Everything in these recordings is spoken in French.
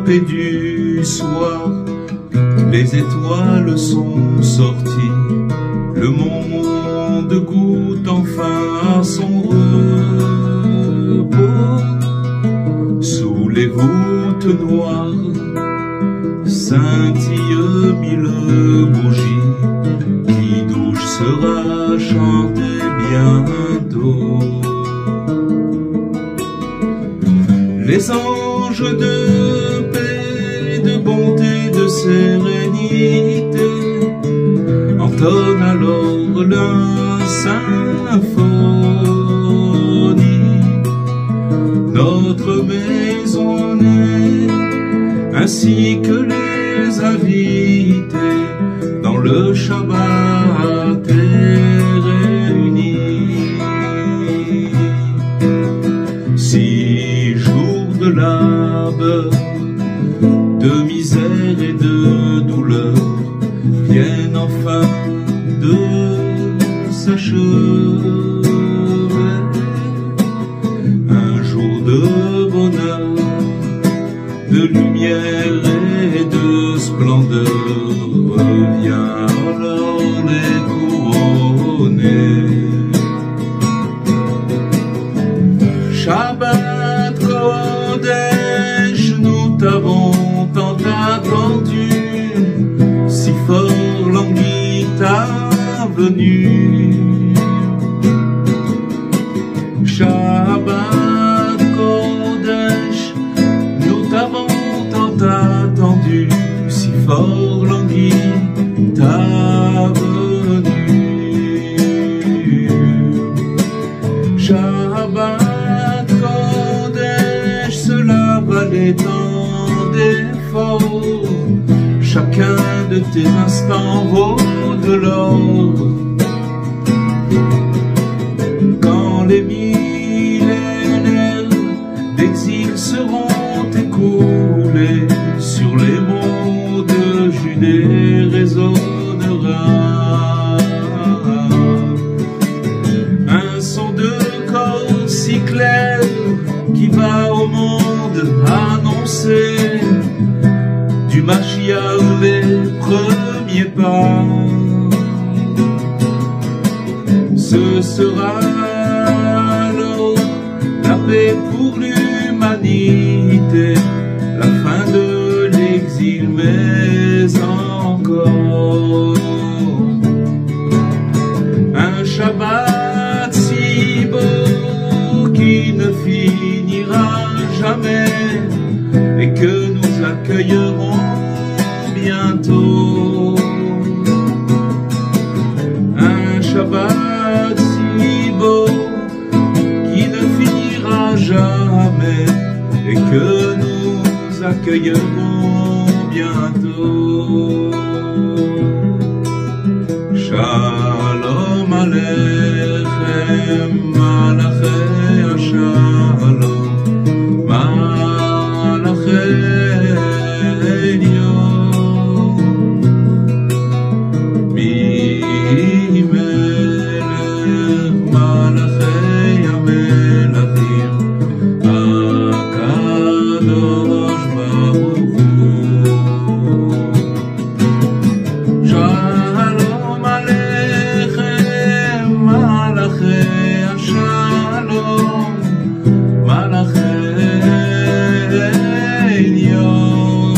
paix du soir, les étoiles sont sorties, le monde goûte enfin à son repos. Sous les voûtes noires scintillent mille bougies, qui douche sera chantée bientôt. Les anges de paix, de bonté, de sérénité entonnent alors leur symphonie. Notre maison est, ainsi que les invités, dans le Shabbat réunis. 6 jours de labeur, de misère et de douleur viennent enfin de s'achever. Un jour de bonheur, de lumière et de splendeur vient alors les couronner. Shabbat Kodesh, nous t'avons tant attendu, si fort languit ta venue. Shabbat Kodesh, nous t'avons tant attendu, si fort languit ta venue. Shabbat Kodesh, cela valait tant d'efforts, chacun de tes instants vaut de l'or. Quand les millénaires d'exil seront écoulés, sur les monts de Judée résonnera un son de corps si clair qui va au monde annoncer du Mashiach les premiers pas. Ce sera alors la paix pour l'humanité, la fin de l'exil, mais encore un Shabbat si beau qui ne finira jamais et que nous accueillerons bientôt. Un Shabbat si beau qui ne finira jamais et que nous accueillerons bientôt. Shalom Aleichem, Malachei Shalom, Malachei Elyon, Mi-Melech Malachei HaMelachim, HaKadosh Baruch Hu. Shalom Aleichem, Malachei Shalom, Malachei Elyon,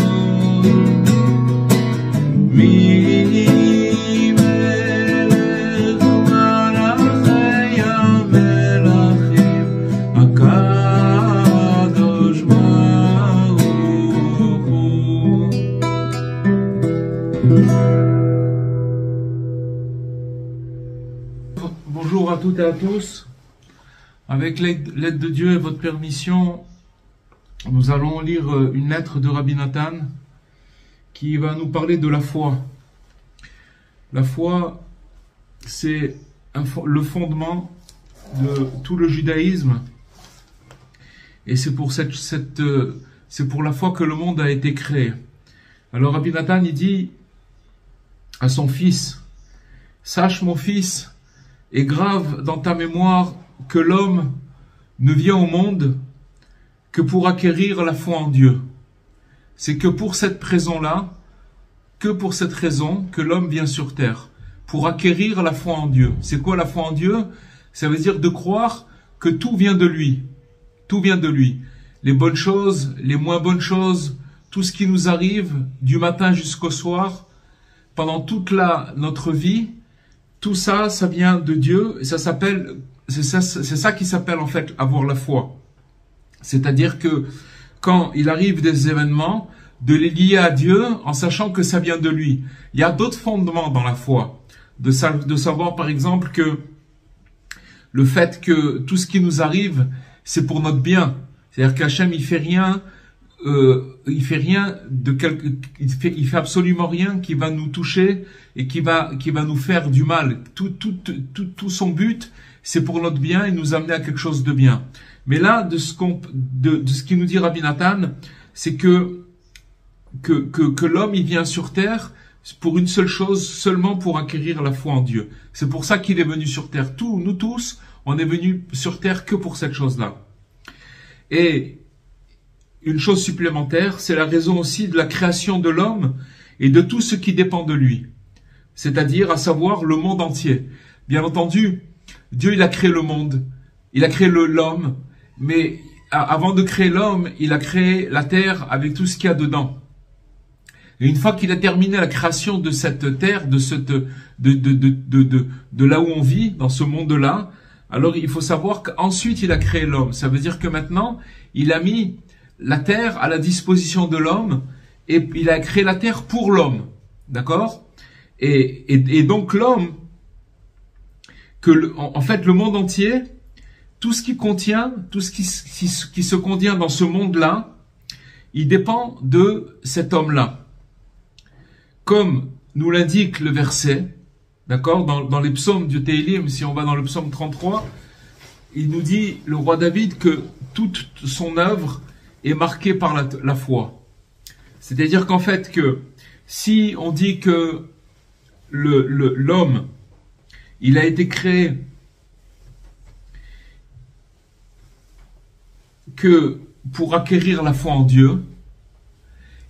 Mi-Melech Malachei HaMelachim, HaKadosh Baruch Hu. Bonjour à toutes et à tous. Avec l'aide de Dieu et votre permission, nous allons lire une lettre de Rabbi Nathan qui va nous parler de la foi. La foi, c'est le fondement de tout le judaïsme et c'est pour c'est pour la foi que le monde a été créé. Alors Rabbi Nathan, il dit à son fils: sache mon fils, et grave dans ta mémoire que l'homme ne vient au monde que pour acquérir la foi en Dieu. c'est que pour cette raison-là, que l'homme vient sur terre, pour acquérir la foi en Dieu. C'est quoi la foi en Dieu? Ça veut dire de croire que tout vient de lui. Tout vient de lui. Les bonnes choses, les moins bonnes choses, tout ce qui nous arrive du matin jusqu'au soir, pendant toute notre vie, tout ça, ça vient de Dieu. Et ça s'appelle, c'est ça qui s'appelle en fait avoir la foi. C'est-à-dire que quand il arrive des événements, de les lier à Dieu en sachant que ça vient de lui. Il y a d'autres fondements dans la foi. De savoir par exemple que le fait que tout ce qui nous arrive, c'est pour notre bien. C'est-à-dire qu'Hachem, il fait absolument rien qui va nous toucher et qui va nous faire du mal. Tout son but, c'est pour notre bien et nous amener à quelque chose de bien. Mais là, de ce qui nous dit Rabbi Nathan, c'est que l'homme, il vient sur terre pour une seule chose, seulement pour acquérir la foi en Dieu. C'est pour ça qu'il est venu sur terre. Nous tous, on est venus sur terre que pour cette chose-là. Et une chose supplémentaire, c'est la raison aussi de la création de l'homme et de tout ce qui dépend de lui. C'est-à-dire, à savoir, le monde entier. Bien entendu, Dieu, il a créé le monde. Il a créé l'homme. Mais avant de créer l'homme, il a créé la terre avec tout ce qu'il y a dedans. Et une fois qu'il a terminé la création de cette terre, de là où on vit, dans ce monde-là, alors il faut savoir qu'ensuite il a créé l'homme. Ça veut dire que maintenant, il a mis la terre à la disposition de l'homme et il a créé la terre pour l'homme. D'accord? Et donc l'homme, en fait le monde entier, tout ce qui se contient dans ce monde-là, il dépend de cet homme-là. Comme nous l'indique le verset, d'accord, dans les psaumes du Téhilim, si on va dans le psaume 33, il nous dit, le roi David, que toute son œuvre est marquée par la foi. C'est-à-dire qu'en fait, que si on dit que l'homme, il a été créé que pour acquérir la foi en Dieu,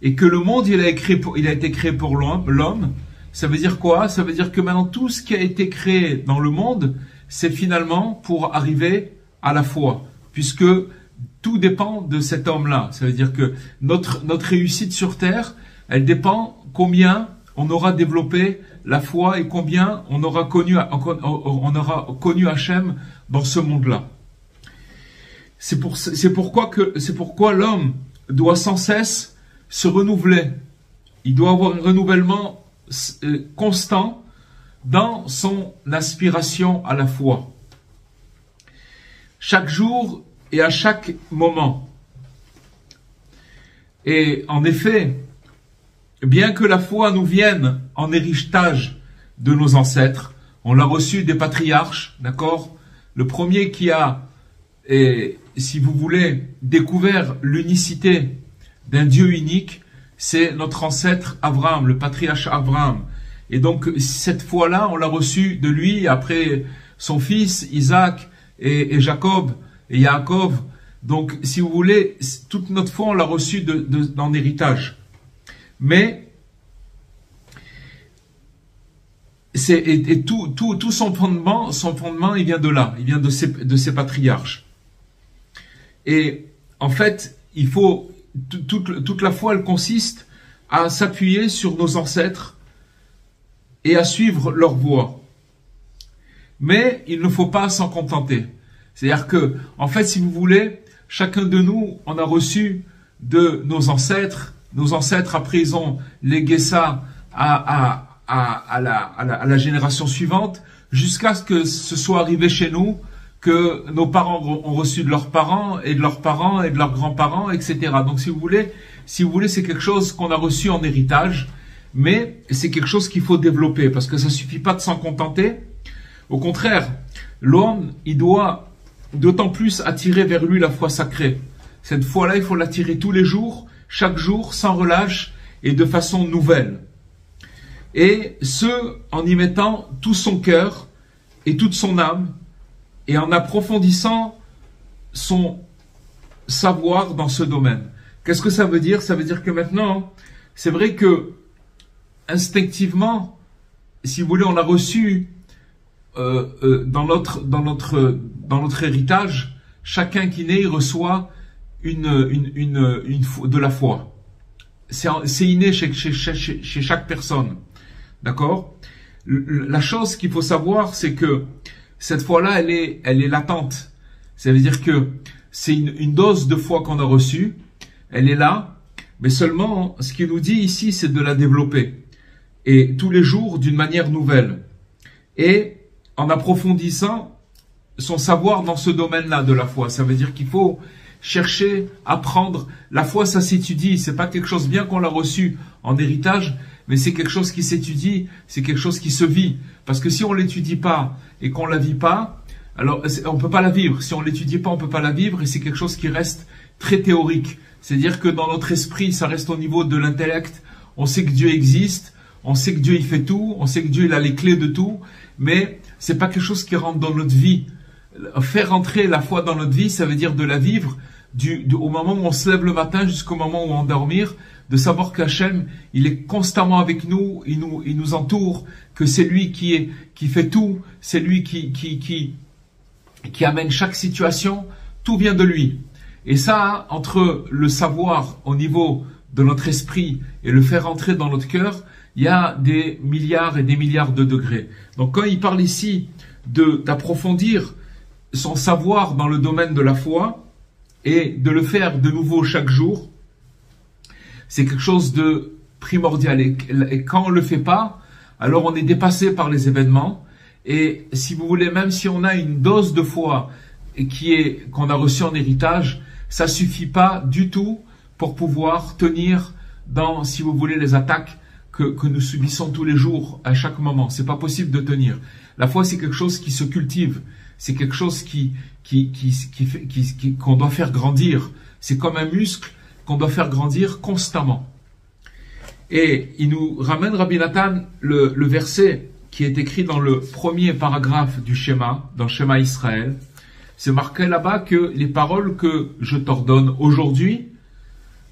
et que le monde, il a été créé pour l'homme, ça veut dire quoi? Ça veut dire que maintenant, tout ce qui a été créé dans le monde, c'est finalement pour arriver à la foi, puisque tout dépend de cet homme-là. Ça veut dire que notre réussite sur terre, elle dépend combien on aura développé la foi et combien on aura connu Hachem dans ce monde-là. C'est pourquoi l'homme doit sans cesse se renouveler. Il doit avoir un renouvellement constant dans son aspiration à la foi. Chaque jour et à chaque moment. Et en effet, bien que la foi nous vienne en héritage de nos ancêtres, on l'a reçu des patriarches, d'accord? Le premier qui a, si vous voulez, découvert l'unicité d'un Dieu unique, c'est notre ancêtre Abraham, le patriarche Abraham. Et donc, cette foi-là, on l'a reçue de lui, après son fils, Isaac, et Jacob, et Yaakov. Donc, si vous voulez, toute notre foi, on l'a reçue en héritage. Mais, tout son fondement, il vient de là, il vient de ces patriarches. Et, en fait, il faut, toute la foi, elle consiste à s'appuyer sur nos ancêtres et à suivre leur voie. Mais il ne faut pas s'en contenter. C'est-à-dire que, en fait, si vous voulez, chacun de nous, on a reçu de nos ancêtres. Nos ancêtres, après, ils ont légué ça à la génération suivante, jusqu'à ce que ce soit arrivé chez nous, que nos parents ont reçu de leurs parents, et de leurs parents, et de leurs grands-parents, etc. Donc, si vous voulez, c'est quelque chose qu'on a reçu en héritage, mais c'est quelque chose qu'il faut développer, parce que ça suffit pas de s'en contenter. Au contraire, l'homme, il doit d'autant plus attirer vers lui la foi sacrée. Cette foi-là, il faut l'attirer tous les jours, chaque jour, sans relâche, et de façon nouvelle. Et ce, en y mettant tout son cœur, et toute son âme, et en approfondissant son savoir dans ce domaine. Qu'est-ce que ça veut dire? Ça veut dire que maintenant, c'est vrai que instinctivement, si vous voulez, on a reçu dans notre héritage, chacun qui naît reçoit de la foi. C'est inné chez chaque personne. D'accord? La chose qu'il faut savoir, c'est que cette foi-là, elle est latente. Ça veut dire que c'est une dose de foi qu'on a reçue. Elle est là. Mais seulement, ce qu'il nous dit ici, c'est de la développer. Et tous les jours, d'une manière nouvelle. Et en approfondissant son savoir dans ce domaine-là de la foi. Ça veut dire qu'il faut chercher, apprendre. La foi, ça s'étudie. C'est pas quelque chose bien qu'on l'a reçu en héritage, mais c'est quelque chose qui s'étudie, c'est quelque chose qui se vit. Parce que si on l'étudie pas et qu'on la vit pas, alors on peut pas la vivre. Si on l'étudie pas, on peut pas la vivre, et c'est quelque chose qui reste très théorique. C'est-à-dire que dans notre esprit, ça reste au niveau de l'intellect. On sait que Dieu existe, on sait que Dieu il fait tout, on sait que Dieu il a les clés de tout, mais c'est pas quelque chose qui rentre dans notre vie. Faire rentrer la foi dans notre vie, ça veut dire de la vivre au moment où on se lève le matin jusqu'au moment où on va dormir, de savoir qu'Hachem, il est constamment avec nous, il nous entoure, que c'est lui qui fait tout, c'est lui qui amène chaque situation, tout vient de lui. Et ça, entre le savoir au niveau de notre esprit et le faire entrer dans notre cœur, il y a des milliards et des milliards de degrés. Donc quand il parle ici d'approfondir son savoir dans le domaine de la foi et de le faire de nouveau chaque jour, c'est quelque chose de primordial. Et quand on ne le fait pas, alors on est dépassé par les événements. Et si vous voulez, même si on a une dose de foi qu'on a reçue en héritage, ça suffit pas du tout pour pouvoir tenir dans, si vous voulez, les attaques que nous subissons tous les jours, à chaque moment. C'est pas possible de tenir. La foi, c'est quelque chose qui se cultive. C'est quelque chose qu'on doit faire grandir. C'est comme un muscle qu'on doit faire grandir constamment. Et il nous ramène, Rabbi Nathan, le verset qui est écrit dans le premier paragraphe du schéma, dans le schéma Israël. C'est marqué là-bas que les paroles que je t'ordonne aujourd'hui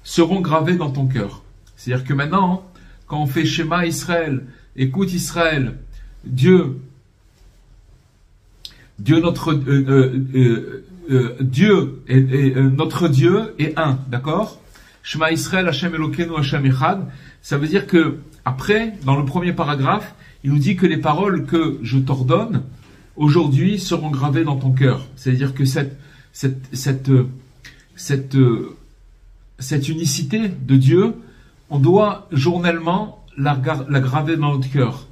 seront gravées dans ton cœur. C'est-à-dire que maintenant, quand on fait schéma Israël, écoute Israël, Dieu notre Dieu est un, d'accord? Shema Israël, Hashem Elokeinu, Hashem Echad. Ça veut dire que après, dans le premier paragraphe, il nous dit que les paroles que je t'ordonne aujourd'hui seront gravées dans ton cœur. C'est-à-dire que cette unicité de Dieu, on doit journellement la graver dans notre cœur.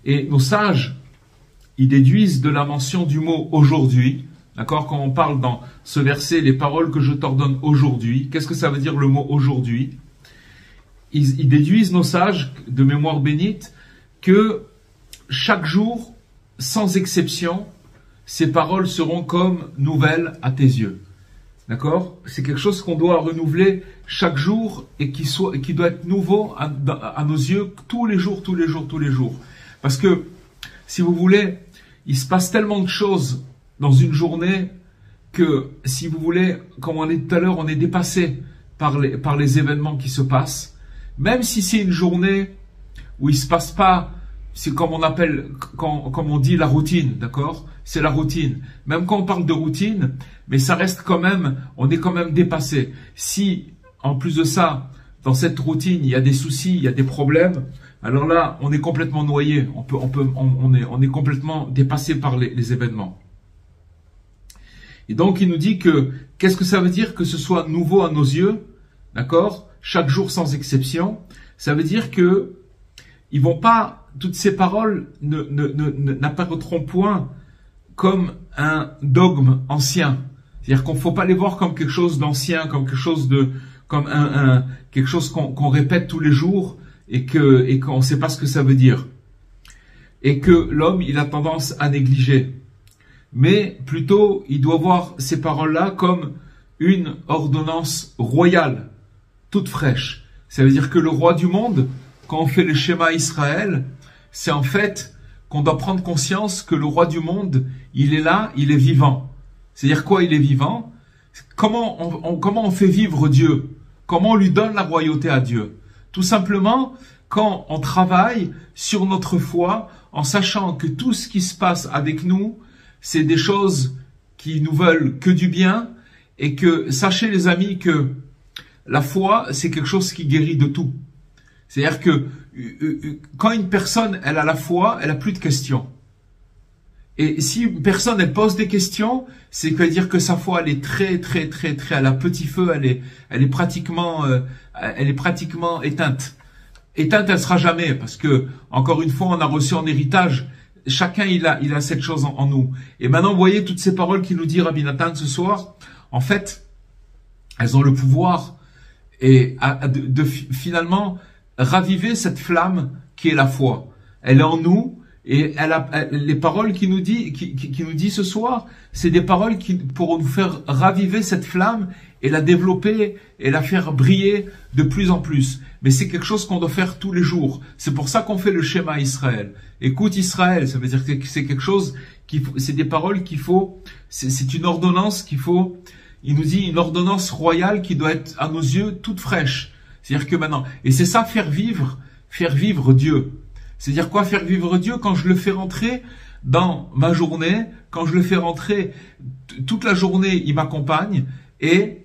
Et nos sages, ils déduisent de la mention du mot aujourd'hui, d'accord, quand on parle dans ce verset, les paroles que je t'ordonne aujourd'hui, qu'est-ce que ça veut dire le mot aujourd'hui? Ils déduisent, nos sages de mémoire bénite, que chaque jour, sans exception, ces paroles seront comme nouvelles à tes yeux. D'accord? C'est quelque chose qu'on doit renouveler chaque jour et qui doit être nouveau à nos yeux tous les jours. Parce que, si vous voulez, il se passe tellement de choses dans une journée que, si vous voulez, comme on est tout à l'heure, on est dépassé par les événements qui se passent. Même si c'est une journée où il se passe pas, c'est comme on appelle, comme on dit la routine, d'accord? C'est la routine. Même quand on parle de routine, mais ça reste quand même, on est quand même dépassé. Si, en plus de ça, dans cette routine, il y a des soucis, il y a des problèmes, alors là, on est complètement noyé. On est complètement dépassé par les événements. Et donc, il nous dit que, qu'est-ce que ça veut dire que ce soit nouveau à nos yeux? D'accord? Chaque jour sans exception. Ça veut dire que, ils vont pas, toutes ces paroles n'apparaîtront point comme un dogme ancien. C'est-à-dire qu'on ne faut pas les voir comme quelque chose d'ancien, comme quelque chose quelque chose qu'on répète tous les jours et qu'on ne sait pas ce que ça veut dire. Et que l'homme, il a tendance à négliger. Mais plutôt, il doit voir ces paroles-là comme une ordonnance royale, toute fraîche. Ça veut dire que le roi du monde, quand on fait le schéma Israël, c'est en fait qu'on doit prendre conscience que le roi du monde, il est là, il est vivant. C'est-à-dire quoi, il est vivant? comment on fait vivre Dieu? Comment on lui donne la royauté à Dieu? Tout simplement, quand on travaille sur notre foi, en sachant que tout ce qui se passe avec nous, c'est des choses qui nous veulent que du bien, et que, sachez les amis, que la foi, c'est quelque chose qui guérit de tout. C'est-à-dire que quand une personne, elle a la foi, elle a plus de questions. Et si une personne, elle pose des questions, c'est dire que sa foi, elle est très, elle a petit feu, elle est pratiquement éteinte. Éteinte, elle sera jamais, parce que, encore une fois, on a reçu en héritage. Chacun, il a cette chose en nous. Et maintenant, vous voyez toutes ces paroles qu'il nous dit Rabbi Nathan ce soir, en fait, elles ont le pouvoir de finalement raviver cette flamme qui est la foi. Elle est en nous, et les paroles qu'il nous dit ce soir, c'est des paroles qui pourront nous faire raviver cette flamme et la développer et la faire briller de plus en plus. Mais c'est quelque chose qu'on doit faire tous les jours. C'est pour ça qu'on fait le schéma Israël. Écoute Israël, ça veut dire que c'est quelque chose c'est des paroles qu'il faut, c'est une ordonnance qu'il faut, il nous dit une ordonnance royale qui doit être à nos yeux toute fraîche. C'est-à-dire que maintenant, et c'est ça faire vivre Dieu. C'est-à-dire quoi faire vivre Dieu? Quand je le fais rentrer dans ma journée, quand je le fais rentrer toute la journée, il m'accompagne et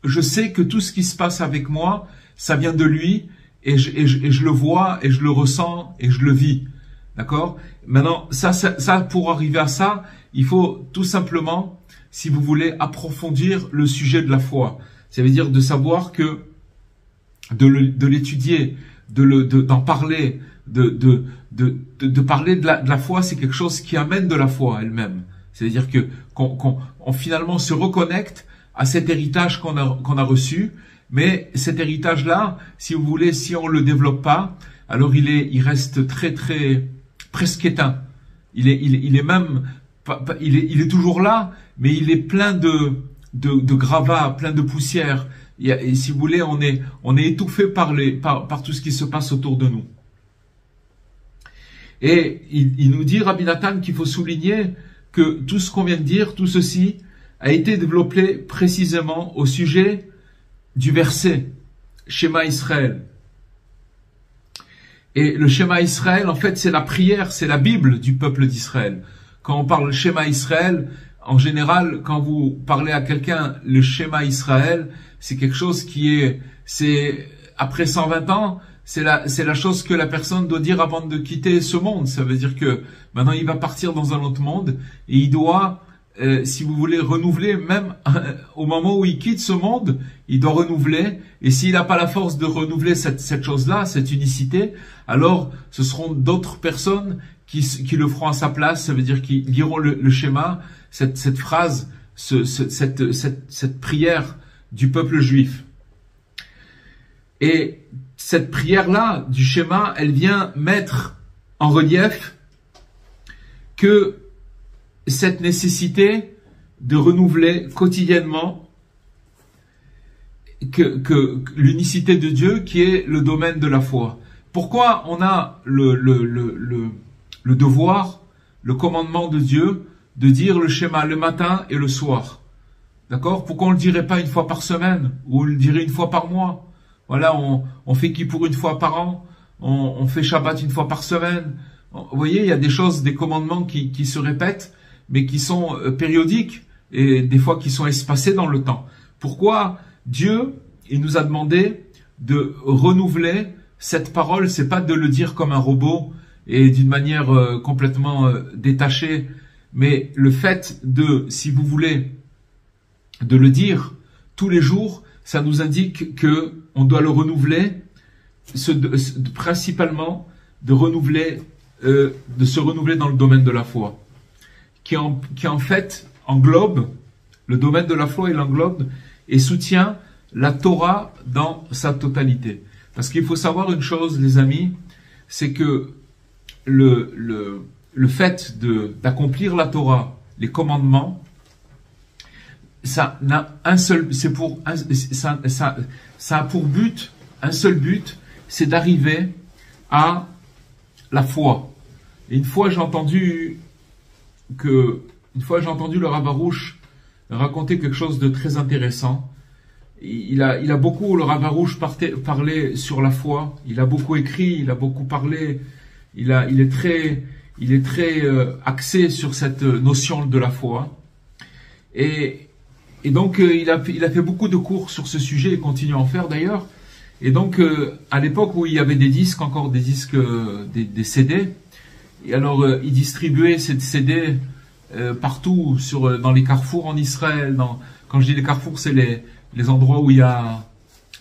je sais que tout ce qui se passe avec moi, ça vient de lui et je le vois et je le ressens et je le vis. D'accord? Maintenant, ça, pour arriver à ça, il faut tout simplement, si vous voulez, approfondir le sujet de la foi. Ça veut dire de savoir que de l'étudier, d'en parler, de parler de la foi, c'est quelque chose qui amène de la foi elle-même. C'est-à-dire que qu'on finalement se reconnecte à cet héritage qu'on a reçu, mais cet héritage-là, si vous voulez, si on le développe pas, alors il reste presque éteint. Il est toujours là, mais il est plein de gravats, plein de poussière. Et si vous voulez, on est étouffé par tout ce qui se passe autour de nous. Et il nous dit, Rabbi Nathan, qu'il faut souligner que tout ce qu'on vient de dire, tout ceci, a été développé précisément au sujet du verset Shema Israël. Et le Shema Israël, en fait, c'est la prière, c'est la Bible du peuple d'Israël. Quand on parle Shema Israël, en général, quand vous parlez à quelqu'un, le Shema Israël, c'est quelque chose c'est après 120 ans, c'est la chose que la personne doit dire avant de quitter ce monde. Ça veut dire que maintenant il va partir dans un autre monde et il doit, si vous voulez, renouveler, même au moment où il quitte ce monde, il doit renouveler. Et s'il n'a pas la force de renouveler cette chose-là, cette unicité, alors ce seront d'autres personnes qui le feront à sa place. Ça veut dire qu'ils liront le schéma, cette phrase, cette prière du peuple juif. Et cette prière-là, du schéma, elle vient mettre en relief que cette nécessité de renouveler quotidiennement que l'unicité de Dieu qui est le domaine de la foi. Pourquoi on a le devoir, le commandement de Dieu de dire le schéma le matin et le soir? D'accord? Pourquoi on le dirait pas une fois par semaine ou on le dirait une fois par mois? Voilà, on fait Kippour une fois par an, on fait Shabbat une fois par semaine. Vous voyez, il y a des choses, des commandements qui se répètent, mais qui sont périodiques et des fois qui sont espacés dans le temps. Pourquoi Dieu, il nous a demandé de renouveler cette parole? C'est pas de le dire comme un robot et d'une manière complètement détachée, mais le fait si vous voulez, de le dire tous les jours, ça nous indique que on doit le renouveler, principalement de se renouveler dans le domaine de la foi, qui en fait englobe le domaine de la foi, il englobe et soutient la Torah dans sa totalité. Parce qu'il faut savoir une chose, les amis, c'est que le fait d'accomplir la Torah, les commandements, ça a pour but, un seul but, c'est d'arriver à la foi. Et une fois j'ai entendu le Rav Arush racontait quelque chose de très intéressant. Il a beaucoup, le Rav Arush parlé sur la foi. Il a beaucoup écrit, il a beaucoup parlé. Il est très axé sur cette notion de la foi. Et donc, il a fait beaucoup de cours sur ce sujet et continue à en faire d'ailleurs. Et donc, à l'époque où il y avait des disques, encore des disques, des CD, et alors il distribuait ces CD partout dans les carrefours en Israël. Quand je dis les carrefours, c'est les endroits où il y a...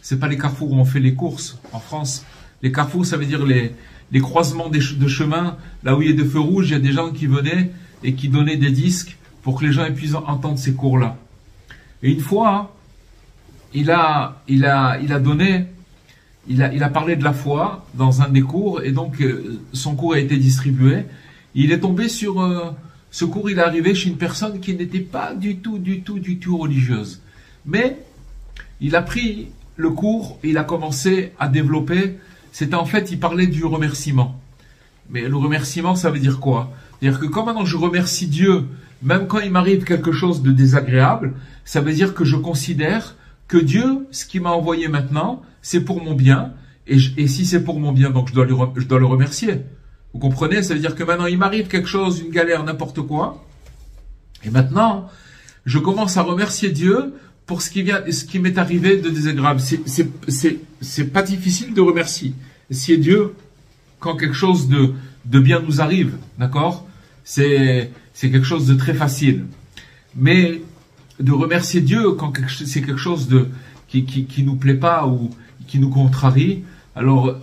C'est pas les carrefours où on fait les courses en France. Les carrefours, ça veut dire les croisements de chemins, là où il y a des feux rouges, il y a des gens qui venaient et qui donnaient des disques pour que les gens puissent entendre ces cours-là. Et une fois, il a parlé de la foi dans un des cours, et donc son cours a été distribué. Il est tombé sur ce cours, il est arrivé chez une personne qui n'était pas du tout religieuse. Mais il a pris le cours et il a commencé à développer. C'était en fait, il parlait du remerciement. Mais le remerciement, ça veut dire quoi? C'est-à-dire que quand maintenant je remercie Dieu, même quand il m'arrive quelque chose de désagréable, ça veut dire que je considère que Dieu, ce qu'il m'a envoyé maintenant, c'est pour mon bien. Et si c'est pour mon bien, donc je dois le remercier. Vous comprenez? Ça veut dire que maintenant il m'arrive quelque chose, une galère, n'importe quoi. Et maintenant, je commence à remercier Dieu pour ce qui m'est arrivé de désagréable. C'est pas difficile de remercier Dieu quand quelque chose de bien nous arrive, d'accord? C'est quelque chose de très facile. Mais de remercier Dieu quand c'est quelque chose qui nous plaît pas ou qui nous contrarie, alors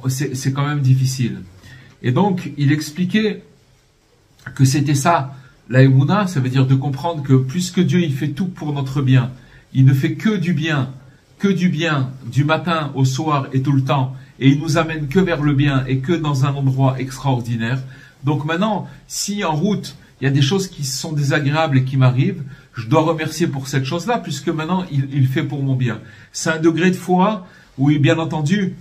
c'est quand même difficile. Et donc, il expliquait que c'était ça, la Emouna, ça veut dire de comprendre que puisque Dieu il fait tout pour notre bien, il ne fait que du bien, du matin au soir et tout le temps, et il nous amène que vers le bien et que dans un endroit extraordinaire. Donc maintenant, si en route, il y a des choses qui sont désagréables et qui m'arrivent, je dois remercier pour cette chose-là, puisque maintenant, il fait pour mon bien. C'est un degré de foi où, bien entendu,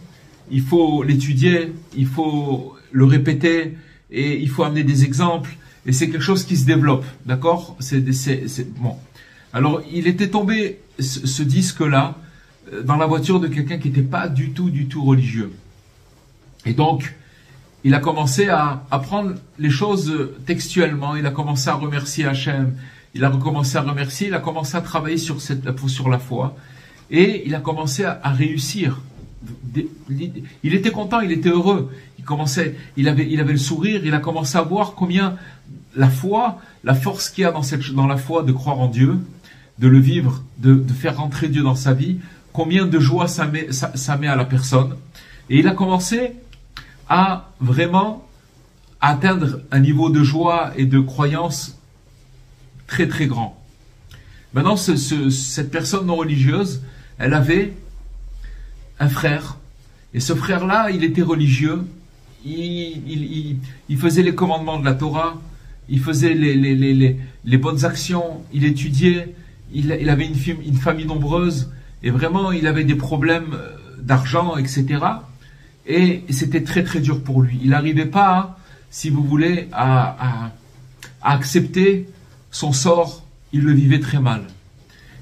il faut l'étudier, il faut le répéter, et il faut amener des exemples, et c'est quelque chose qui se développe, d'accord? Bon. Alors, il était tombé, ce disque-là, dans la voiture de quelqu'un qui n'était pas du tout religieux. Et donc, il a commencé à prendre les choses textuellement, il a commencé à remercier Hachem, il a recommencé à remercier, il a commencé à travailler sur la foi, et il a commencé à réussir. Il était content, il était heureux, il avait le sourire, il a commencé à voir combien la foi, la force qu'il y a dans la foi de croire en Dieu, de le vivre, de faire rentrer Dieu dans sa vie, combien de joie ça met à la personne. Et il a commencé à vraiment atteindre un niveau de joie et de croyance très très grand. Maintenant, cette personne non religieuse, elle avait un frère, et ce frère-là, il était religieux, il faisait les commandements de la Torah, il faisait les bonnes actions, il étudiait, il avait une famille nombreuse, et vraiment, il avait des problèmes d'argent, etc. Et c'était très très dur pour lui. Il n'arrivait pas, si vous voulez, à accepter son sort. Il le vivait très mal.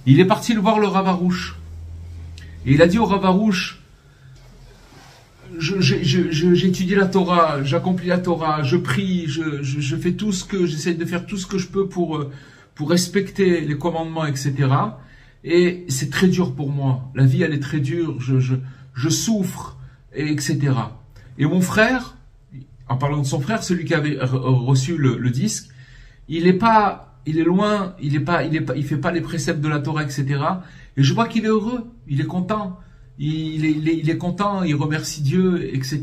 Il est parti le voir le Rav Arush. Et il a dit au Rav Arush, j'étudie la Torah, j'accomplis la Torah, je prie, je fais tout j'essaie de faire tout ce que je peux pour respecter les commandements, etc. Et c'est très dur pour moi. La vie, elle est très dure, je souffre, etc. Et mon frère, en parlant de son frère, celui qui avait reçu le disque, il est loin, il fait pas les préceptes de la Torah, etc. Et je vois qu'il est heureux, il est content, il est content, il remercie Dieu, etc.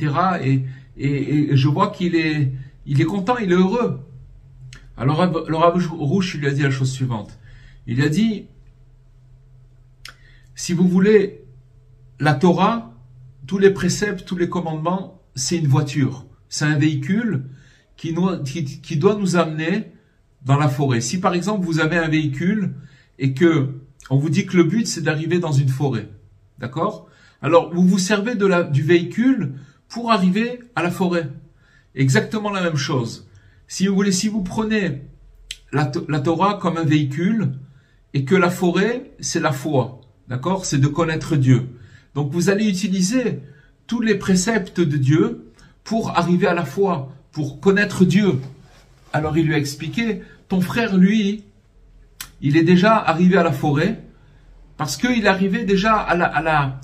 Et je vois qu'il est content, il est heureux. Alors le Rav Arush lui a dit la chose suivante. Il a dit, si vous voulez, la Torah, tous les préceptes, tous les commandements, c'est une voiture, c'est un véhicule qui doit nous amener dans la forêt. Si par exemple vous avez un véhicule et que on vous dit que le but c'est d'arriver dans une forêt, d'accord? Alors vous vous servez du véhicule pour arriver à la forêt. Exactement la même chose. Si vous voulez, si vous prenez la Torah comme un véhicule, et que la forêt, c'est la foi. D'accord? C'est de connaître Dieu. Donc vous allez utiliser tous les préceptes de Dieu pour arriver à la foi, pour connaître Dieu. Alors il lui a expliqué, ton frère, lui, il est déjà arrivé à la forêt parce qu'il est arrivé déjà à la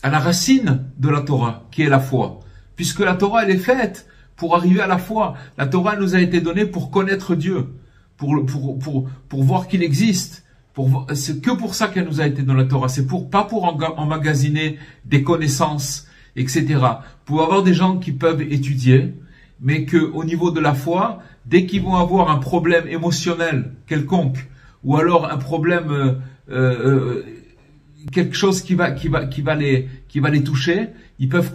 racine de la Torah, qui est la foi. Puisque la Torah, elle est faite pour arriver à la foi. La Torah nous a été donnée pour connaître Dieu, pour voir qu'il existe. C'est que pour ça qu'elle nous a été dans la Torah. C'est pas pour emmagasiner des connaissances, etc. Pour avoir des gens qui peuvent étudier, mais que au niveau de la foi, dès qu'ils vont avoir un problème émotionnel quelconque, ou alors un problème, quelque chose qui va les toucher, ils peuvent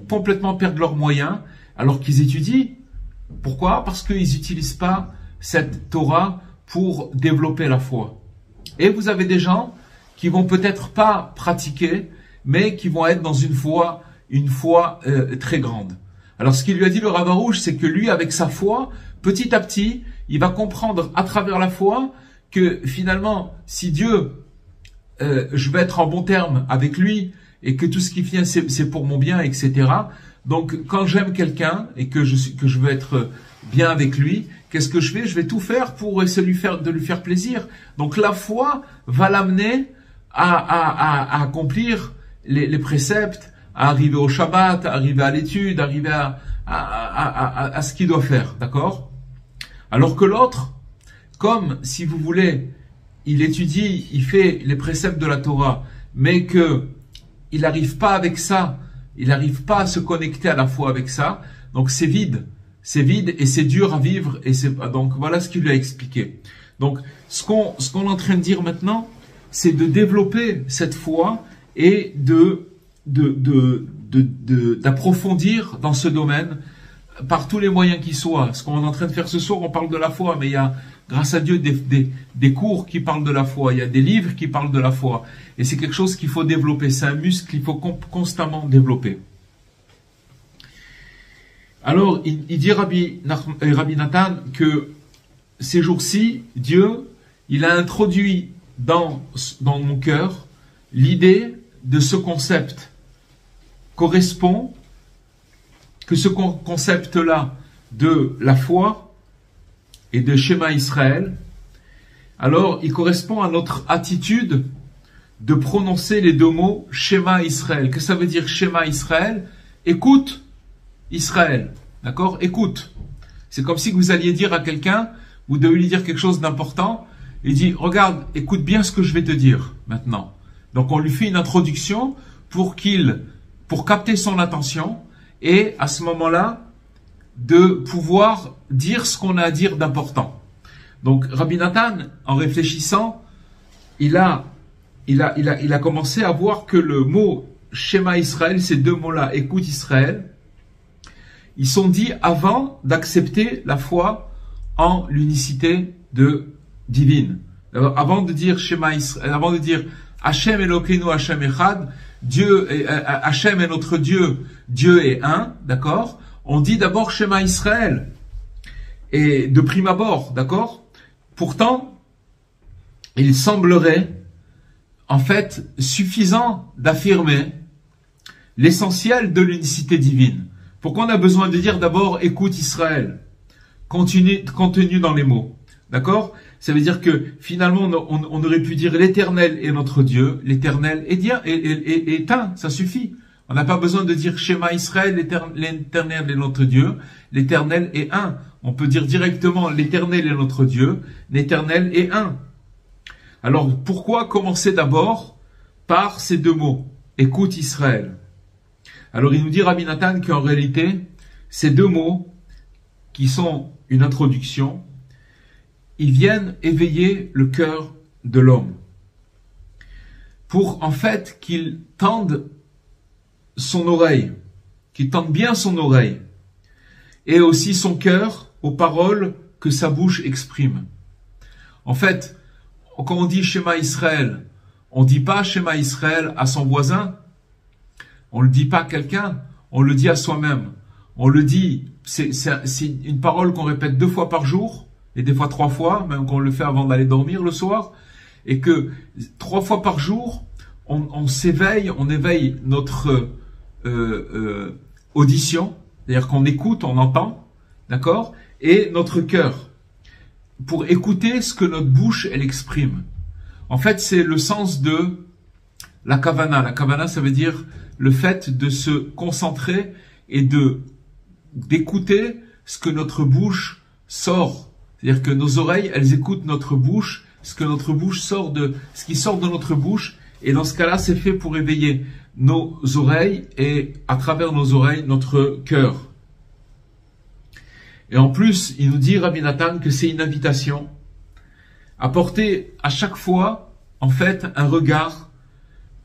complètement perdre leurs moyens, alors qu'ils étudient. Pourquoi? Parce qu'ils n'utilisent pas cette Torah pour développer la foi. Et vous avez des gens qui vont peut-être pas pratiquer, mais qui vont être dans une foi très grande. Alors ce qu'il lui a dit le Rav Arush, c'est que lui, avec sa foi, petit à petit, il va comprendre à travers la foi que finalement, si Dieu, je vais être en bon terme avec lui, et que tout ce qui vient, c'est pour mon bien, etc. Donc quand j'aime quelqu'un et que je veux être bien avec lui, qu'est-ce que je fais? Je vais tout faire pour essayer de lui faire plaisir. Donc la foi va l'amener à accomplir les préceptes, à arriver au Shabbat, à arriver à l'étude, arriver à ce qu'il doit faire, d'accord? Alors que l'autre, comme si vous voulez, il étudie, il fait les préceptes de la Torah, mais que il n'arrive pas avec ça, il n'arrive pas à se connecter à la foi avec ça, donc c'est vide et c'est dur à vivre, et donc voilà ce qu'il lui a expliqué. Donc ce qu'on est en train de dire maintenant, c'est de développer cette foi et d'approfondir dans ce domaine par tous les moyens qui soient. Ce qu'on est en train de faire ce soir, on parle de la foi, mais il y a, grâce à Dieu, des cours qui parlent de la foi, il y a des livres qui parlent de la foi, et c'est quelque chose qu'il faut développer, c'est un muscle qu'il faut constamment développer. Alors, il dit Rabbi Nathan que ces jours-ci, Dieu, il a introduit dans mon cœur l'idée de ce concept correspond, que ce concept-là de la foi et de Shema Israël, alors il correspond à notre attitude de prononcer les deux mots Shema Israël. Qu'est-ce que ça veut dire Shema Israël? Écoute Israël, d'accord? Écoute. C'est comme si vous alliez dire à quelqu'un, vous devez lui dire quelque chose d'important, il dit, regarde, écoute bien ce que je vais te dire maintenant. Donc on lui fait une introduction pour capter son attention, et à ce moment-là, de pouvoir dire ce qu'on a à dire d'important. Donc Rabbi Nathan, en réfléchissant, il a commencé à voir que le mot Shema Israël, ces deux mots-là, écoute Israël, ils sont dits avant d'accepter la foi en l'unicité divine. Avant de dire Shema Israël, avant de dire Hashem Elokeinu Hashem Echad, Hashem est notre Dieu, Dieu est un, d'accord? On dit d'abord Shema Israël, et de prime abord, d'accord? Pourtant, il semblerait en fait suffisant d'affirmer l'essentiel de l'unicité divine. Pourquoi on a besoin de dire d'abord écoute Israël, contenu dans les mots, d'accord? Ça veut dire que finalement on aurait pu dire l'Éternel est notre Dieu, l'Éternel est un, ça suffit. On n'a pas besoin de dire Shema Israël, l'Éternel est notre Dieu, l'Éternel est un. On peut dire directement l'Éternel est notre Dieu, l'Éternel est un. Alors pourquoi commencer d'abord par ces deux mots, écoute Israël? Alors il nous dit Rabbi Nathan qu'en réalité, ces deux mots, qui sont une introduction, ils viennent éveiller le cœur de l'homme, pour en fait qu'il tende son oreille, qu'il tende bien son oreille, et aussi son cœur aux paroles que sa bouche exprime. En fait, quand on dit Shema Israël, on ne dit pas Shema Israël à son voisin, on ne le dit pas à quelqu'un, on le dit à soi-même. On le dit, c'est une parole qu'on répète 2 fois par jour, et des fois 3 fois, même qu'on le fait avant d'aller dormir le soir, et que 3 fois par jour, on s'éveille, on éveille notre audition, c'est-à-dire qu'on écoute, on entend, d'accord, et notre cœur, pour écouter ce que notre bouche, elle exprime. En fait, c'est le sens de la kavana. La kavana, ça veut dire le fait de se concentrer et d'écouter ce que notre bouche sort. C'est-à-dire que nos oreilles, elles écoutent notre bouche, ce qui sort de notre bouche, et dans ce cas-là, c'est fait pour éveiller nos oreilles et à travers nos oreilles, notre cœur. Et en plus, il nous dit, Rabbi Nathan, que c'est une invitation à porter à chaque fois, en fait, un regard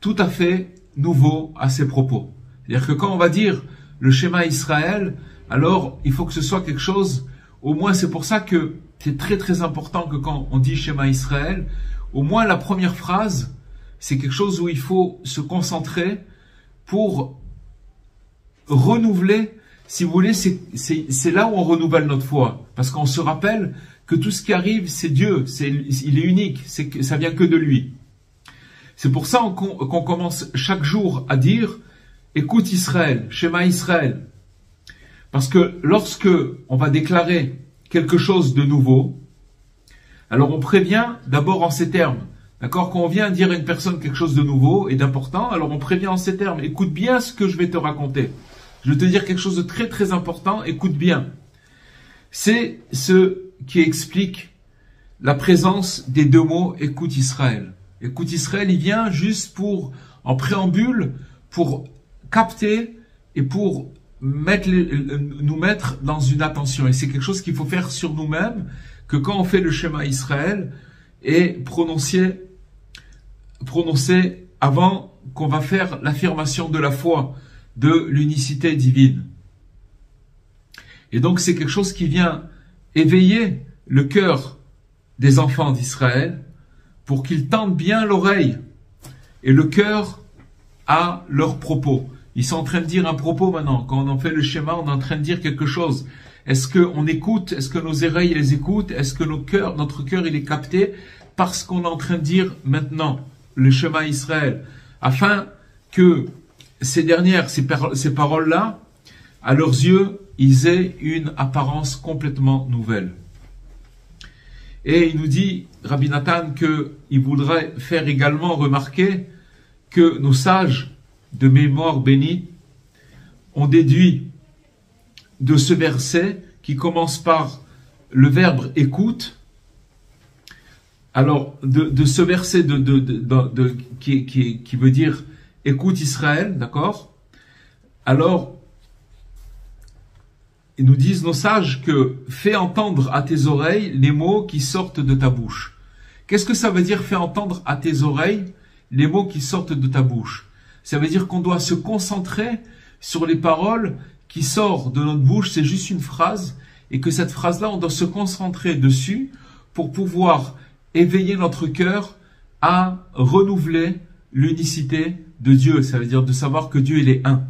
tout à fait nouveau à ses propos. C'est-à-dire que quand on va dire le schéma Israël, alors il faut que ce soit quelque chose, au moins c'est pour ça que c'est très très important que quand on dit schéma Israël, au moins la première phrase, c'est quelque chose où il faut se concentrer pour renouveler, si vous voulez, c'est là où on renouvelle notre foi. Parce qu'on se rappelle que tout ce qui arrive, c'est Dieu, il est unique, ça vient que de lui. C'est pour ça qu'on commence chaque jour à dire « Écoute Israël, schéma Israël ». Parce que lorsque on va déclarer quelque chose de nouveau, alors on prévient d'abord en ces termes. D'accord? Quand on vient dire à une personne quelque chose de nouveau et d'important, alors on prévient en ces termes. Écoute bien ce que je vais te raconter. Je vais te dire quelque chose de très très important, écoute bien. C'est ce qui explique la présence des 2 mots « Écoute Israël ». Écoute Israël, il vient juste en préambule, pour capter et pour nous mettre dans une attention. Et c'est quelque chose qu'il faut faire sur nous-mêmes, que quand on fait le schéma Israël, et prononcer avant qu'on va faire l'affirmation de la foi, de l'unicité divine. Et donc c'est quelque chose qui vient éveiller le cœur des enfants d'Israël pour qu'ils tendent bien l'oreille et le cœur à leurs propos. Ils sont en train de dire un propos maintenant. Quand on fait le schéma, on est en train de dire quelque chose. Est-ce qu'on écoute? Est-ce que nos oreilles les écoutent? Est-ce que notre cœur il est capté parce qu'on est en train de dire maintenant le schéma Israël, afin que ces paroles-là, à leurs yeux, ils aient une apparence complètement nouvelle. Et il nous dit, Rabbi Nathan, qu'il voudrait faire également remarquer que nos sages de mémoire bénie ont déduit de ce verset qui commence par le verbe écoute. Alors, de ce verset qui veut dire écoute Israël, d'accord? Alors, ils nous disent nos sages que fais entendre à tes oreilles les mots qui sortent de ta bouche. Qu'est-ce que ça veut dire fais entendre à tes oreilles les mots qui sortent de ta bouche? Ça veut dire qu'on doit se concentrer sur les paroles qui sortent de notre bouche, c'est juste une phrase, et que cette phrase-là, on doit se concentrer dessus pour pouvoir éveiller notre cœur à renouveler l'unicité de Dieu. Ça veut dire de savoir que Dieu, il est un.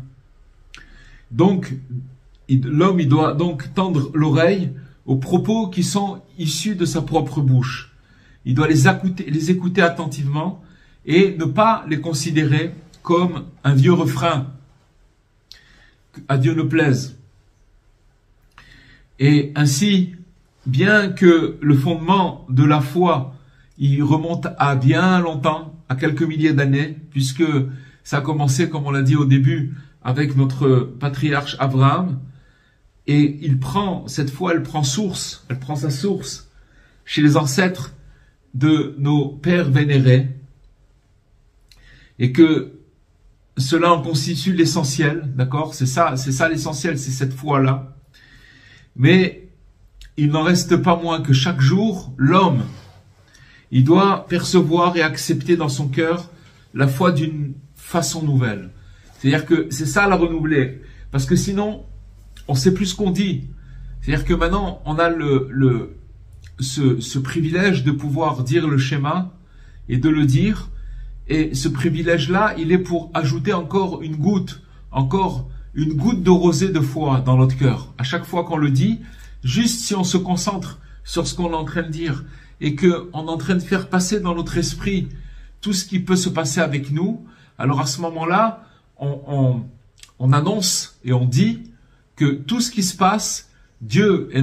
Donc, l'homme, il doit donc tendre l'oreille aux propos qui sont issus de sa propre bouche. Il doit les écouter attentivement et ne pas les considérer comme un vieux refrain. À Dieu ne plaise. Et ainsi, bien que le fondement de la foi, il remonte à bien longtemps, à quelques milliers d'années, puisque ça a commencé, comme on l'a dit au début, avec notre patriarche Abraham, et cette foi, elle prend sa source chez les ancêtres de nos pères vénérés, et que cela en constitue l'essentiel, d'accord? C'est ça l'essentiel, c'est cette foi-là. Mais il n'en reste pas moins que chaque jour, l'homme, il doit percevoir et accepter dans son cœur la foi d'une façon nouvelle. C'est-à-dire que c'est ça la renouveler. Parce que sinon, on ne sait plus ce qu'on dit. C'est-à-dire que maintenant, on a ce privilège de pouvoir dire le schéma et de le dire. Et ce privilège-là, il est pour ajouter encore une goutte de rosée de foi dans notre cœur. À chaque fois qu'on le dit, juste si on se concentre sur ce qu'on est en train de dire et que on est en train de faire passer dans notre esprit tout ce qui peut se passer avec nous, alors à ce moment-là, on annonce et on dit que tout ce qui se passe, Dieu est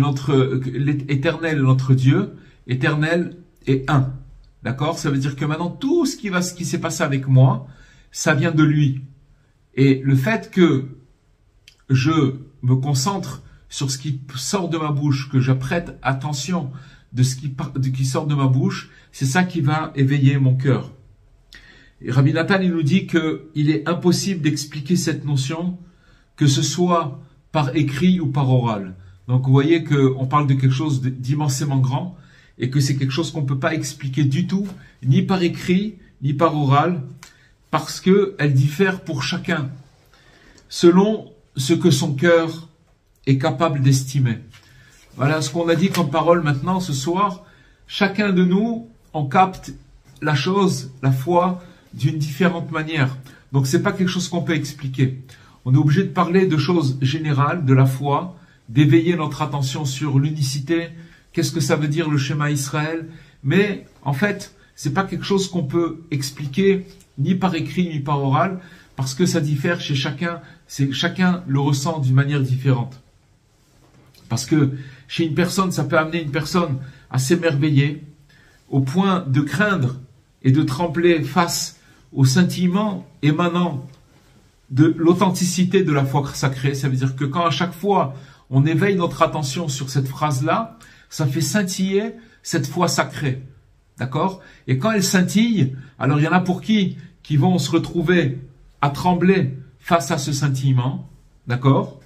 l'éternel est notre Dieu, éternel est un. D'accord? Ça veut dire que maintenant, tout ce qui s'est passé avec moi, ça vient de lui. Et le fait que je me concentre sur ce qui sort de ma bouche, que je prête attention de ce qui sort de ma bouche, c'est ça qui va éveiller mon cœur. Et Rabbi Nathan, il nous dit qu'il est impossible d'expliquer cette notion, que ce soit par écrit ou par oral. Donc vous voyez qu'on parle de quelque chose d'immensément grand et que c'est quelque chose qu'on ne peut pas expliquer du tout, ni par écrit, ni par oral, parce qu'elle diffère pour chacun, selon ce que son cœur est capable d'estimer. Voilà ce qu'on a dit comme parole maintenant ce soir. Chacun de nous, on capte la chose, la foi, d'une différente manière. Donc c'est pas quelque chose qu'on peut expliquer. On est obligé de parler de choses générales, de la foi, d'éveiller notre attention sur l'unicité, qu'est-ce que ça veut dire le schéma Israël, mais en fait, c'est pas quelque chose qu'on peut expliquer ni par écrit ni par oral, parce que ça diffère chez chacun, chacun le ressent d'une manière différente. Parce que chez une personne, ça peut amener une personne à s'émerveiller, au point de craindre et de trembler face au scintillement émanant de l'authenticité de la foi sacrée. Ça veut dire que quand à chaque fois on éveille notre attention sur cette phrase-là, ça fait scintiller cette foi sacrée. D'accord? Et quand elle scintille, alors il y en a pour qui vont se retrouver à trembler face à ce scintillement. D'accord?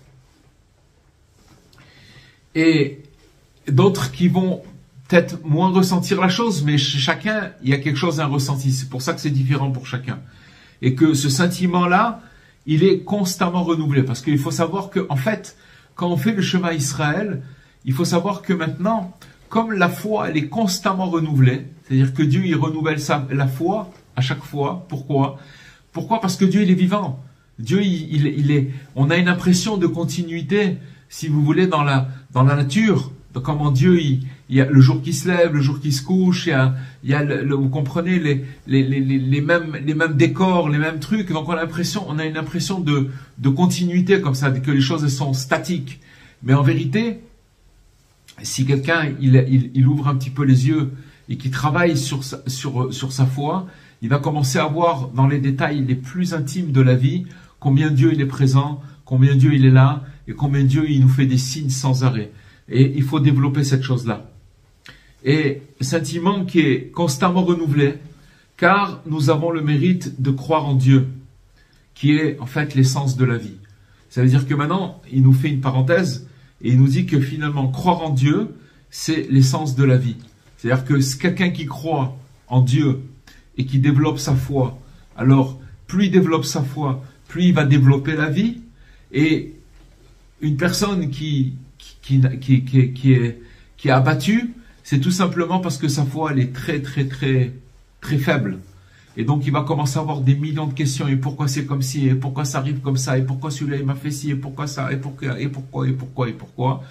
Et d'autres qui vont peut-être moins ressentir la chose, mais chez chacun, il y a quelque chose, un ressenti. C'est pour ça que c'est différent pour chacun. Et que ce sentiment-là, il est constamment renouvelé. Parce qu'il faut savoir que, en fait, quand on fait le chemin Israël, il faut savoir que maintenant, comme la foi, elle est constamment renouvelée, c'est-à-dire que Dieu, il renouvelle la foi à chaque fois. Pourquoi? Pourquoi? Parce que Dieu, il est vivant. Dieu, on a une impression de continuité, si vous voulez, dans la nature. Donc, comment Dieu, il y a le jour qui se lève, le jour qui se couche, il y a vous comprenez, les mêmes décors, les mêmes trucs. Donc, on a une impression de continuité comme ça, que les choses elles sont statiques. Mais en vérité, si quelqu'un, il ouvre un petit peu les yeux et qui travaille sur sa foi, il va commencer à voir dans les détails les plus intimes de la vie, combien Dieu il est présent, combien Dieu il est là, et combien Dieu il nous fait des signes sans arrêt. Et il faut développer cette chose-là. Et sentiment qui est constamment renouvelé, car nous avons le mérite de croire en Dieu, qui est en fait l'essence de la vie. Ça veut dire que maintenant, il nous fait une parenthèse, et il nous dit que finalement, croire en Dieu, c'est l'essence de la vie. C'est-à-dire que quelqu'un qui croit en Dieu et qui développe sa foi, alors plus il développe sa foi, plus il va développer la vie. Et une personne qui est abattue, c'est tout simplement parce que sa foi elle est très faible. Et donc il va commencer à avoir des millions de questions. Et pourquoi c'est comme ci? Et pourquoi ça arrive comme ça? Et pourquoi celui-là il m'a fait ci? Et pourquoi ça? Et pourquoi?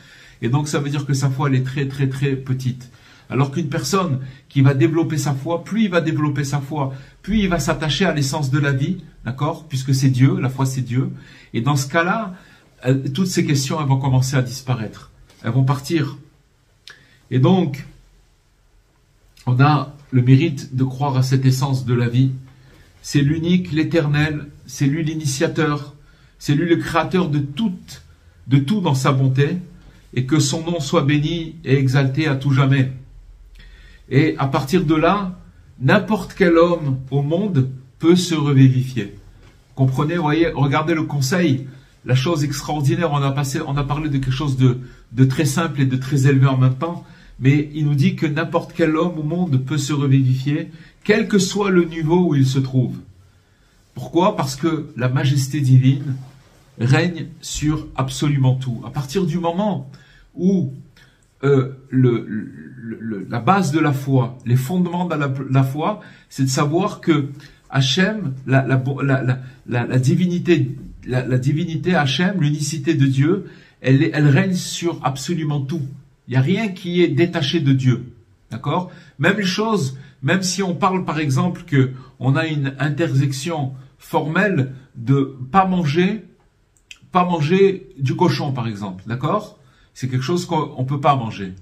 Et donc ça veut dire que sa foi elle est très petite. Alors qu'une personne qui va développer sa foi, plus il va développer sa foi, plus il va s'attacher à l'essence de la vie, d'accord? Puisque c'est Dieu, la foi c'est Dieu. Et dans ce cas-là, toutes ces questions elles vont commencer à disparaître. Elles vont partir. Et donc, on a le mérite de croire à cette essence de la vie. C'est l'unique, l'éternel, c'est lui l'initiateur, c'est lui le créateur de tout dans sa bonté, et que son nom soit béni et exalté à tout jamais. Et à partir de là, n'importe quel homme au monde peut se revivifier. Comprenez, voyez, regardez le conseil, la chose extraordinaire, on a parlé de quelque chose de très simple et de très élevé en même temps, mais il nous dit que n'importe quel homme au monde peut se revivifier, quel que soit le niveau où il se trouve. Pourquoi? Parce que la majesté divine règne sur absolument tout. À partir du moment où la base de la foi, les fondements de la foi, c'est de savoir que Hachem, la divinité Hachem, l'unicité de Dieu, elle règne sur absolument tout. Il n'y a rien qui est détaché de Dieu. D'accord? Même chose, même si on parle par exemple que on a une intersection formelle de pas manger du cochon par exemple. D'accord? C'est quelque chose qu'on peut pas manger.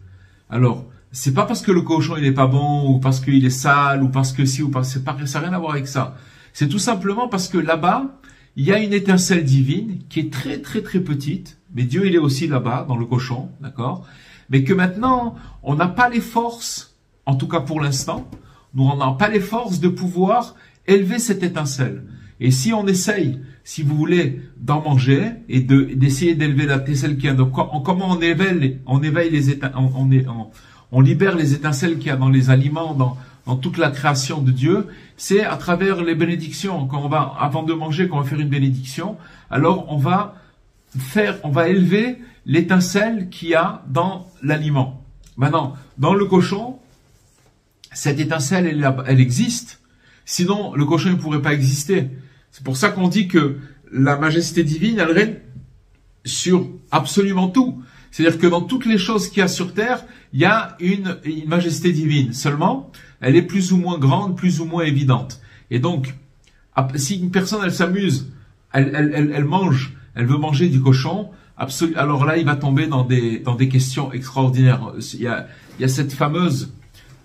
Alors, c'est pas parce que le cochon il est pas bon ou parce qu'il est sale ou parce que si ou parce que ça n'a rien à voir avec ça. C'est tout simplement parce que là-bas, il y a une étincelle divine qui est très très très petite, mais Dieu il est aussi là-bas dans le cochon, d'accord? Mais que maintenant, on n'a pas les forces, en tout cas pour l'instant, nous n'avons pas les forces de pouvoir élever cette étincelle. Et si on essaye, si vous voulez, d'en manger et d'essayer d'élever la étincelle qu'il y a, donc comment on éveille les étincelles, on libère les étincelles qu'il y a dans les aliments, dans toute la création de Dieu, c'est à travers les bénédictions. Quand on va, avant de manger, quand on va faire une bénédiction, alors on va élever l'étincelle qu'il y a dans l'aliment. Maintenant, dans le cochon, cette étincelle, elle existe. Sinon, le cochon ne pourrait pas exister. C'est pour ça qu'on dit que la majesté divine, elle règne sur absolument tout. C'est-à-dire que dans toutes les choses qu'il y a sur terre, il y a une majesté divine. Seulement, elle est plus ou moins grande, plus ou moins évidente. Et donc, si une personne, elle s'amuse, elle mange, elle veut manger du cochon, alors là, il va tomber dans des questions extraordinaires. Il y a cette fameuse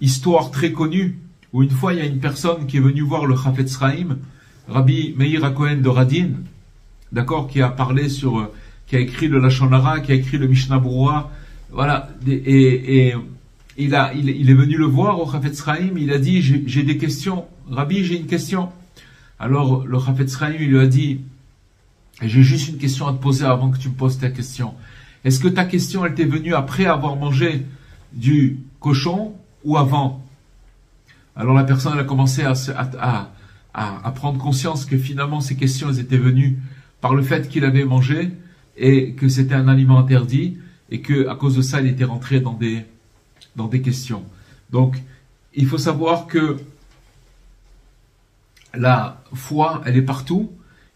histoire très connue où une fois, il y a une personne qui est venue voir le Chafetz Chaim, Rabbi Meir HaKohen de Radin, d'accord, qui a parlé qui a écrit le Lashon Hara, qui a écrit le Mishnah Berurah, voilà, et il est venu le voir au Chafetz Chaim, il a dit, j'ai des questions, Rabbi, j'ai une question. Alors le Chafetz Chaim, il lui a dit, j'ai juste une question à te poser avant que tu me poses ta question. Est-ce que ta question, elle t'est venue après avoir mangé du cochon ou avant? Alors la personne, elle a commencé à prendre conscience que finalement ces questions, elles étaient venues par le fait qu'il avait mangé et que c'était un aliment interdit et que à cause de ça, il était rentré dans des questions. Donc, il faut savoir que la foi, elle est partout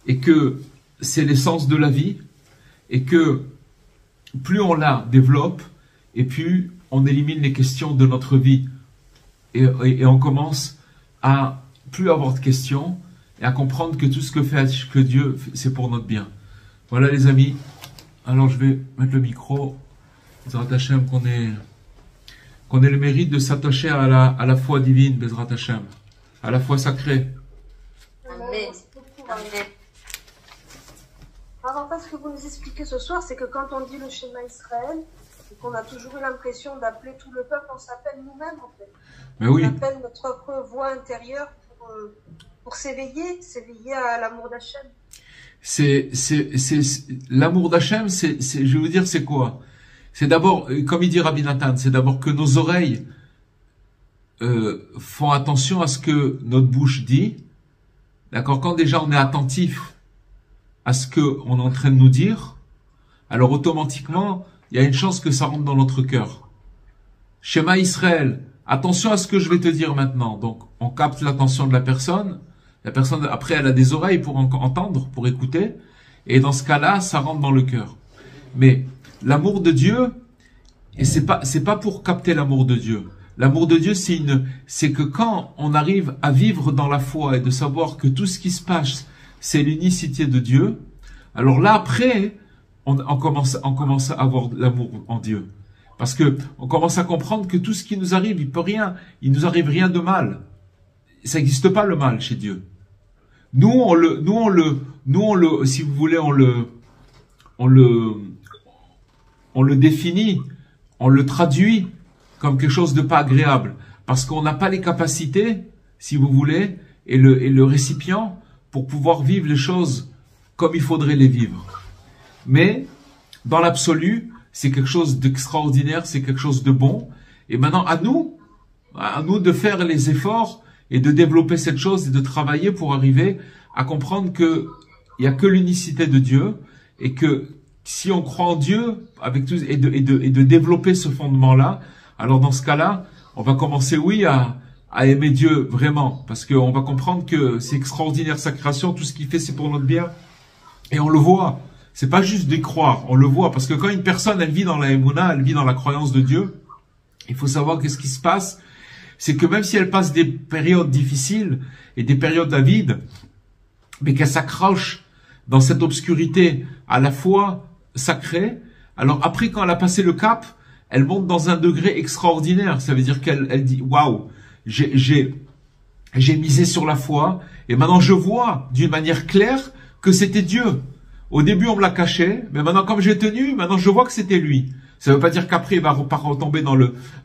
et que c'est l'essence de la vie et que plus on la développe et plus on élimine les questions de notre vie et on commence à plus avoir de questions et à comprendre que tout ce que Dieu fait, c'est pour notre bien. Voilà les amis. Alors je vais mettre le micro. Bezrat Hashem, qu'on ait le mérite de s'attacher à la foi divine, Bezrat Hashem, à la foi sacrée. Amen. Amen. Alors, ce que vous nous expliquez ce soir, c'est que quand on dit le Shema Israël, et qu'on a toujours eu l'impression d'appeler tout le peuple, on s'appelle nous-mêmes en fait. Mais oui. On appelle notre propre voix intérieure pour s'éveiller à l'amour d'Hachem. C'est l'amour d'Hachem, je vais vous dire, c'est quoi? C'est d'abord, comme il dit Rabbi Nathan, c'est d'abord que nos oreilles font attention à ce que notre bouche dit. D'accord? Quand déjà on est attentif à ce qu'on est en train de nous dire, alors automatiquement, il y a une chance que ça rentre dans notre cœur. Shema Israël, attention à ce que je vais te dire maintenant. Donc, on capte l'attention de la personne. La personne, après, elle a des oreilles pour entendre, pour écouter. Et dans ce cas-là, ça rentre dans le cœur. Mais l'amour de Dieu, et c'est pas pour capter l'amour de Dieu. L'amour de Dieu, c'est que quand on arrive à vivre dans la foi et de savoir que tout ce qui se passe, c'est l'unicité de Dieu, alors là, après, on commence à avoir l'amour en Dieu. Parce que on commence à comprendre que tout ce qui nous arrive, il nous arrive rien de mal. Ça n'existe pas le mal chez Dieu. Nous on le, si vous voulez, on le définit, on le traduit comme quelque chose de pas agréable, parce qu'on n'a pas les capacités, si vous voulez, et le récipient pour pouvoir vivre les choses comme il faudrait les vivre. Mais dans l'absolu, c'est quelque chose d'extraordinaire, c'est quelque chose de bon. Et maintenant, à nous de faire les efforts et de développer cette chose et de travailler pour arriver à comprendre que il y a que l'unicité de Dieu et que si on croit en Dieu avec tout et de développer ce fondement-là, alors dans ce cas-là, on va commencer, oui, à aimer Dieu vraiment, parce qu'on va comprendre que c'est extraordinaire sa création, tout ce qu'il fait, c'est pour notre bien, et on le voit. C'est pas juste d'y croire, on le voit. Parce que quand une personne, elle vit dans la Emouna, elle vit dans la croyance de Dieu, il faut savoir qu'est-ce qui se passe. C'est que même si elle passe des périodes difficiles et des périodes avides, mais qu'elle s'accroche dans cette obscurité à la fois sacrée, alors après, quand elle a passé le cap, elle monte dans un degré extraordinaire. Ça veut dire qu'elle dit, waouh, j'ai misé sur la foi, et maintenant je vois d'une manière claire que c'était Dieu. Au début, on me l'a caché, mais maintenant, comme j'ai tenu, maintenant je vois que c'était lui. Ça ne veut pas dire qu'après, il va pas retomber dans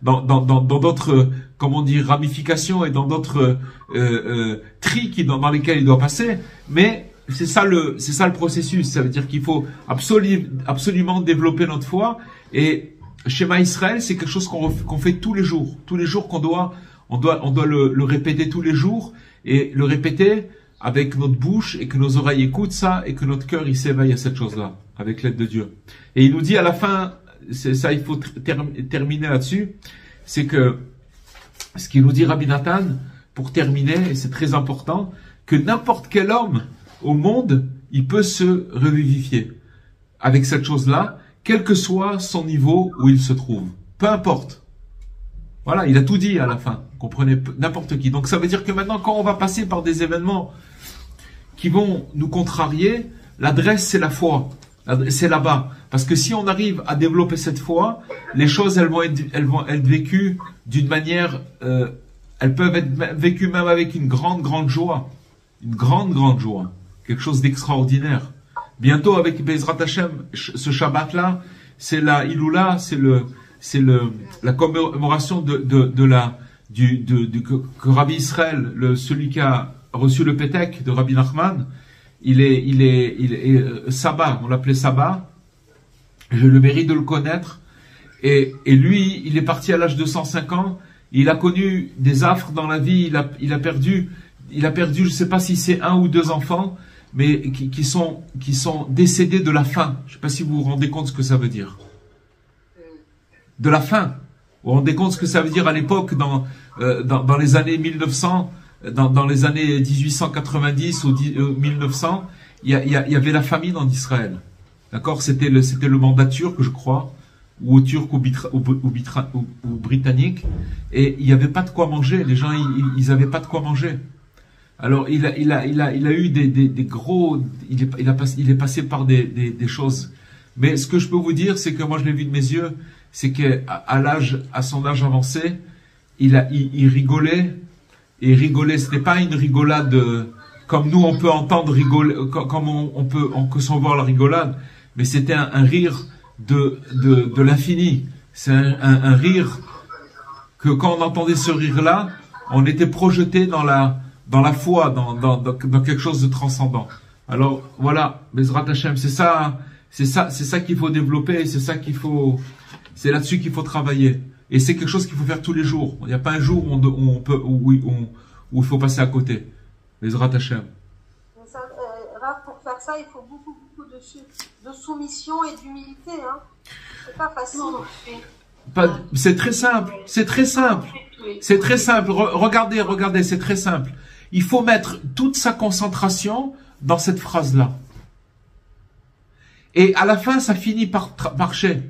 d'autres, comment dire, ramifications et dans d'autres tris dans lesquels il doit passer. Mais c'est ça le processus. Ça veut dire qu'il faut absolument développer notre foi. Et Shema Israël, c'est quelque chose qu'on fait tous les jours. Tous les jours on doit le répéter tous les jours et le répéter avec notre bouche et que nos oreilles écoutent ça et que notre cœur il s'éveille à cette chose-là avec l'aide de Dieu. Et il nous dit à la fin, c'est ça, il faut terminer là-dessus, c'est que ce qu'il nous dit Rabbi Nathan pour terminer, et c'est très important, que n'importe quel homme au monde, il peut se revivifier avec cette chose-là, quel que soit son niveau où il se trouve. Peu importe. Voilà, il a tout dit à la fin. Comprenez, n'importe qui. Donc ça veut dire que maintenant, quand on va passer par des événements qui vont nous contrarier, l'adresse c'est la foi. C'est là-bas. Parce que si on arrive à développer cette foi, les choses elles vont être vécues d'une manière, elles peuvent être vécues même avec une grande joie. Une grande joie. Quelque chose d'extraordinaire. Bientôt avec Bezrat Hashem, ce Shabbat-là, c'est la Iloula, c'est la commémoration que Rabbi Israël, celui qui a reçu le Pétek de Rabbi Nachman, il est Saba, on l'appelait Saba. J'ai le mérite de le connaître. Et lui, il est parti à l'âge de 105 ans. Il a connu des affres dans la vie. Il a perdu, je ne sais pas si c'est 1 ou 2 enfants, mais qui sont décédés de la faim. Je ne sais pas si vous vous rendez compte ce que ça veut dire. De la faim. Vous vous rendez compte ce que ça veut dire à l'époque, dans les années 1900, dans les années 1890 ou 1900, il y avait la famine en Israël. D'accord? C'était le mandat turc, je crois, ou turc ou britannique, et il n'y avait pas de quoi manger. Les gens, ils n'avaient pas de quoi manger. Alors, il a eu des gros, il est passé par des choses. Mais ce que je peux vous dire, c'est que moi, je l'ai vu de mes yeux, c'est que à son âge avancé, il rigolait. Et rigolait, c'était pas une rigolade comme nous on peut entendre rigoler, comme on peut concevoir la rigolade, mais c'était un rire de l'infini. C'est un rire que quand on entendait ce rire-là, on était projeté dans la foi, dans quelque chose de transcendant. Alors voilà, Bezrat Hashem, c'est ça qu'il faut développer, c'est là-dessus qu'il faut travailler. Et c'est quelque chose qu'il faut faire tous les jours. Il n'y a pas un jour où il faut passer à côté. Bezrat Hashem. Pour faire ça, il faut beaucoup de soumission et d'humilité. Hein. C'est pas facile. C'est très simple. C'est très simple. C'est très simple. Regardez, c'est très simple. Il faut mettre toute sa concentration dans cette phrase-là. Et à la fin, ça finit par marcher.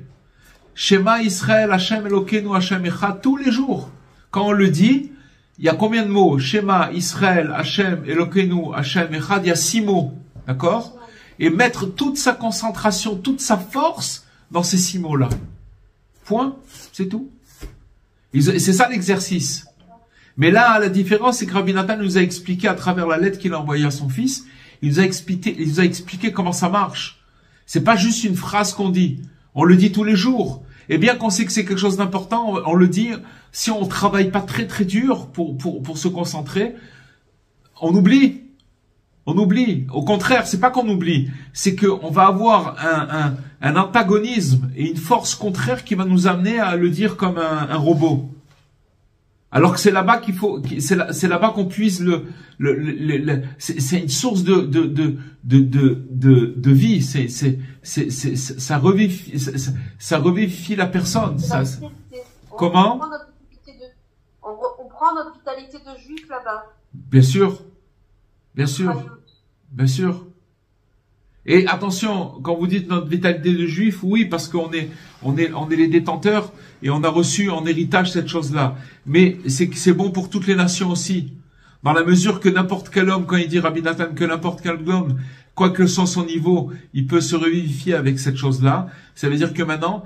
Shema Israël, Hashem Elokeinu, Hashem Echad, tous les jours. Quand on le dit, il y a combien de mots? Shema Israël, Hashem Elokeinu, Hashem Echad, il y a 6 mots. D'accord? Et mettre toute sa concentration, toute sa force dans ces 6 mots-là. Point. C'est tout. C'est ça l'exercice. Mais là, la différence, c'est que Rabbi Nathan nous a expliqué à travers la lettre qu'il a envoyée à son fils, il nous a expliqué comment ça marche. C'est pas juste une phrase qu'on dit. On le dit tous les jours. Et bien qu'on sait que c'est quelque chose d'important, on le dit, si on travaille pas très dur pour se concentrer, on oublie. On oublie. Au contraire, c'est pas qu'on oublie, c'est qu'on va avoir un antagonisme et une force contraire qui va nous amener à le dire comme un robot. Alors que c'est là-bas qu'il faut, c'est là-bas qu'on puise c'est une source de vie. Ça revivifie la personne. Comment? On prend notre vitalité de juif là-bas. Bien sûr. Et attention, quand vous dites notre vitalité de juif, oui, parce qu'on est les détenteurs et on a reçu en héritage cette chose-là. Mais c'est bon pour toutes les nations aussi. Dans la mesure que n'importe quel homme, quand il dit Rabbi Nathan, que n'importe quel homme, quoi que soit son niveau, il peut se revivifier avec cette chose-là. Ça veut dire que maintenant,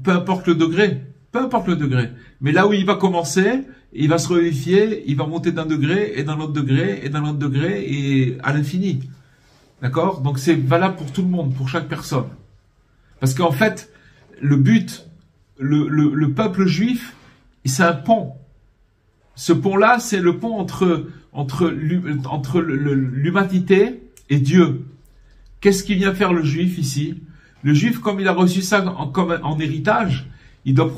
peu importe le degré, mais là où il va commencer, il va se revivifier, il va monter d'un degré, et d'un autre degré, et d'un autre degré, et à l'infini. D'accord? Donc c'est valable pour tout le monde, pour chaque personne. Parce qu'en fait, le but, le peuple juif, c'est un pont. Ce pont-là, c'est le pont entre l'humanité et Dieu. Qu'est-ce qu'il vient faire le juif ici? Le juif, comme il a reçu ça comme en héritage, il doit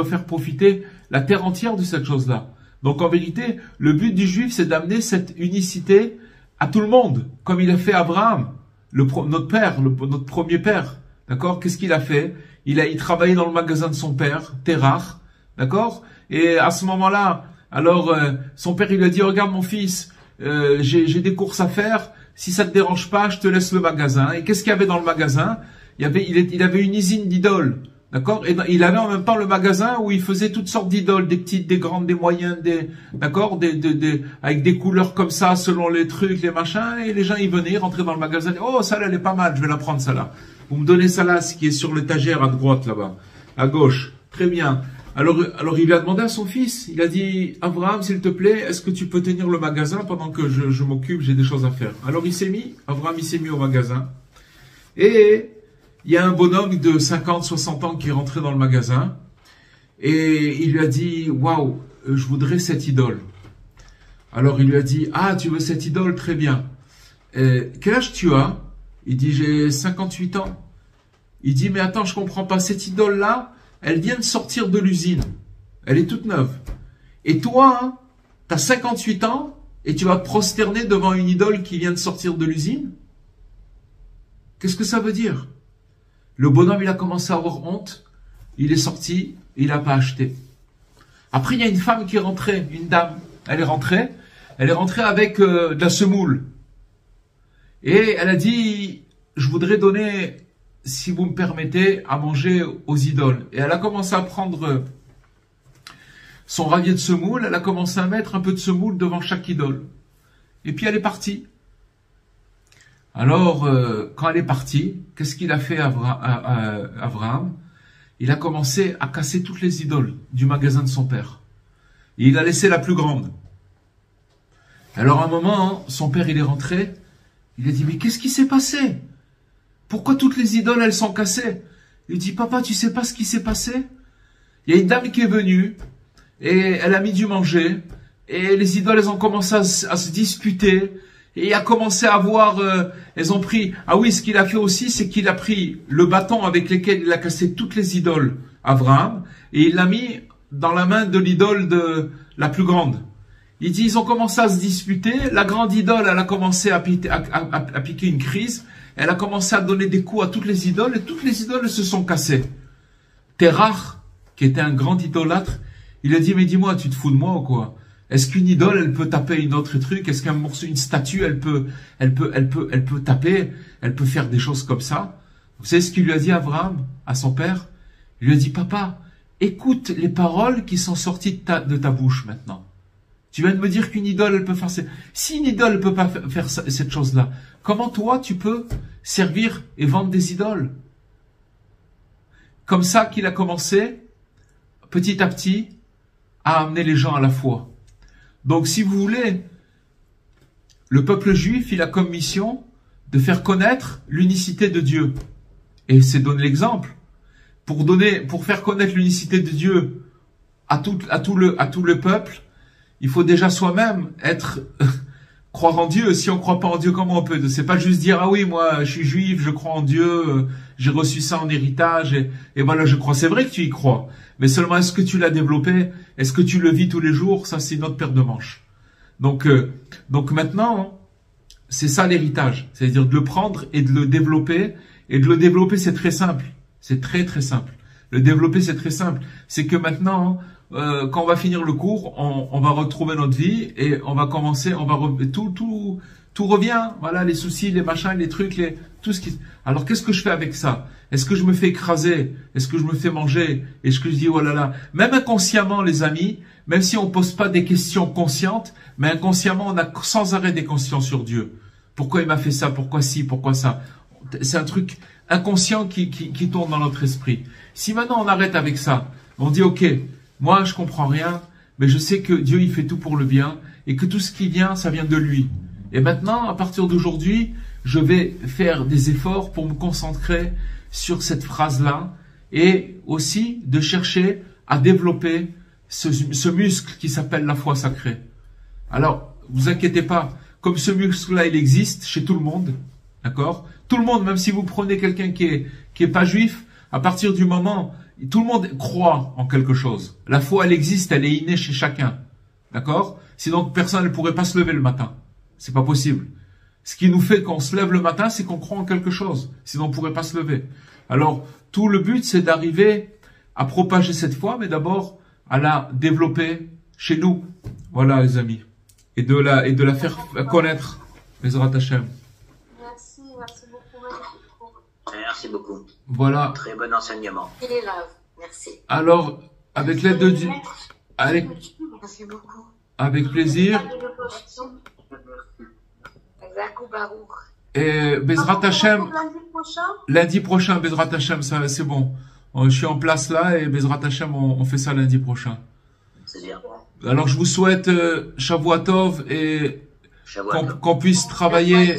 faire profiter la terre entière de cette chose-là. Donc en vérité, le but du juif, c'est d'amener cette unicité à tout le monde, comme il a fait Abraham, notre père, notre premier père. D'accord? Qu'est-ce qu'il a fait? Il travaillait dans le magasin de son père, Terach. D'accord? Et à ce moment-là, alors son père il lui a dit, regarde mon fils, j'ai des courses à faire, si ça te dérange pas, je te laisse le magasin. Et qu'est-ce qu'il y avait dans le magasin? Il avait une usine d'idoles. D'accord? Et il avait en même temps le magasin où il faisait toutes sortes d'idoles, des petites, des grandes, des moyennes, d'accord? Avec des couleurs comme ça, selon les trucs, les machins, et les gens, ils venaient rentrer dans le magasin, oh, ça là, elle est pas mal, je vais la prendre, ça là. Vous me donnez ça là, ce qui est sur l'étagère à droite, là-bas. À gauche. Très bien. Alors il lui a demandé à son fils, il a dit, Abraham, s'il te plaît, est-ce que tu peux tenir le magasin pendant que je m'occupe, j'ai des choses à faire. Alors Abraham, il s'est mis au magasin, et il y a un bonhomme de 50, 60 ans qui est rentré dans le magasin et il lui a dit, waouh, je voudrais cette idole. Alors il lui a dit, ah, tu veux cette idole? Très bien. Quel âge tu as? Il dit, j'ai 58 ans. Il dit, mais attends, je comprends pas, cette idole-là, elle vient de sortir de l'usine. Elle est toute neuve. Et toi, hein, tu as 58 ans et tu vas te prosterner devant une idole qui vient de sortir de l'usine? Qu'est-ce que ça veut dire? Le bonhomme, il a commencé à avoir honte. Il est sorti, il n'a pas acheté. Après, il y a une femme qui est rentrée, une dame. Elle est rentrée avec de la semoule. Et elle a dit, je voudrais donner, si vous me permettez, à manger aux idoles. Et elle a commencé à prendre son ravier de semoule. Elle a commencé à mettre un peu de semoule devant chaque idole. Et puis elle est partie. Alors, quand elle est partie, qu'est-ce qu'il a fait Abraham? Il a commencé à casser toutes les idoles du magasin de son père. Et il a laissé la plus grande. Alors, à un moment, son père, il est rentré. Il a dit, mais qu'est-ce qui s'est passé? Pourquoi toutes les idoles, elles sont cassées? Il dit, papa, tu sais pas ce qui s'est passé? Il y a une dame qui est venue et elle a mis du manger. Et les idoles, elles ont commencé à se disputer. Et il a commencé à voir, elles ont pris, ah oui, ce qu'il a fait aussi, c'est qu'il a pris le bâton avec lequel il a cassé toutes les idoles, Abraham, et il l'a mis dans la main de l'idole de la plus grande. Il dit, ils ont commencé à se disputer, la grande idole, elle a commencé à piquer une crise, elle a commencé à donner des coups à toutes les idoles, et toutes les idoles se sont cassées. Terach, qui était un grand idolâtre, il a dit, mais dis-moi, tu te fous de moi ou quoi? Est-ce qu'une idole, elle peut taper une autre truc? Est-ce qu'un morceau, une statue, elle peut taper? Elle peut faire des choses comme ça? Vous savez ce qu'il lui a dit Abraham, à son père? Il lui a dit, papa, écoute les paroles qui sont sorties de ta bouche maintenant. Tu viens de me dire qu'une idole, elle peut faire ça. Si une idole ne peut pas faire cette chose-là, comment toi, tu peux servir et vendre des idoles? Comme ça qu'il a commencé, petit à petit, à amener les gens à la foi. Donc, si vous voulez, le peuple juif, il a comme mission de faire connaître l'unicité de Dieu. Et c'est donner l'exemple. Pour faire connaître l'unicité de Dieu à tout le peuple, il faut déjà soi-même croire en Dieu. Si on ne croit pas en Dieu, comment on peut? C'est pas juste dire, ah oui, moi, je suis juif, je crois en Dieu, j'ai reçu ça en héritage, et voilà, je crois. C'est vrai que tu y crois. Mais seulement, est-ce que tu l'as développé? Est-ce que tu le vis tous les jours? Ça, c'est une autre paire de manches. Donc maintenant, c'est ça l'héritage. C'est-à-dire de le prendre et de le développer. Et de le développer, c'est très simple. C'est très, très simple. Le développer, c'est très simple. C'est que maintenant, quand on va finir le cours, on va retrouver notre vie et on va commencer, tout revient. Voilà, les soucis, les machins, les trucs, tout ce qui. Alors, qu'est-ce que je fais avec ça? Est-ce que je me fais écraser? Est-ce que je me fais manger? Est-ce que je dis, oh là là? Même inconsciemment, les amis, même si on pose pas des questions conscientes, mais inconsciemment, on a sans arrêt des questions sur Dieu. Pourquoi il m'a fait ça? Pourquoi ci? Pourquoi ça? C'est un truc inconscient qui tourne dans notre esprit. Si maintenant on arrête avec ça, on dit, ok, moi je comprends rien, mais je sais que Dieu il fait tout pour le bien et que tout ce qui vient, ça vient de lui. Et maintenant, à partir d'aujourd'hui, je vais faire des efforts pour me concentrer sur cette phrase-là et aussi de chercher à développer ce muscle qui s'appelle la foi sacrée. Alors, vous inquiétez pas, comme ce muscle-là, il existe chez tout le monde, d'accord? Tout le monde, même si vous prenez quelqu'un qui est pas juif, à partir du moment, tout le monde croit en quelque chose. La foi, elle existe, elle est innée chez chacun, d'accord? Sinon, personne ne pourrait pas se lever le matin. C'est pas possible. Ce qui nous fait qu'on se lève le matin, c'est qu'on croit en quelque chose. Sinon, on pourrait pas se lever. Alors, tout le but, c'est d'arriver à propager cette foi, mais d'abord à la développer chez nous. Voilà, les amis. Et de la faire connaître. Bezrat Hashem. Merci beaucoup. Merci beaucoup. Voilà. Très bon enseignement. Il est là. Merci. Alors, avec l'aide de Dieu, Merci beaucoup. avec plaisir. Zakou Baruch. Et Bezrat Hashem, lundi prochain, Bezrat Hashem, ça c'est bon. Je suis en place là et Bezrat Hashem, on fait ça lundi prochain. C'est bien. Alors je vous souhaite Shavua Tov et qu'on puisse travailler,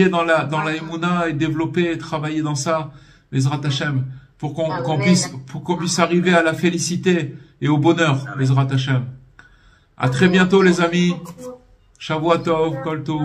dans la Emouna et développer et travailler dans ça, Bezrat Hashem, pour qu'on puisse arriver à la félicité et au bonheur, Bezrat Hashem. À très bientôt les amis. Shavua Tov, Kol Tov.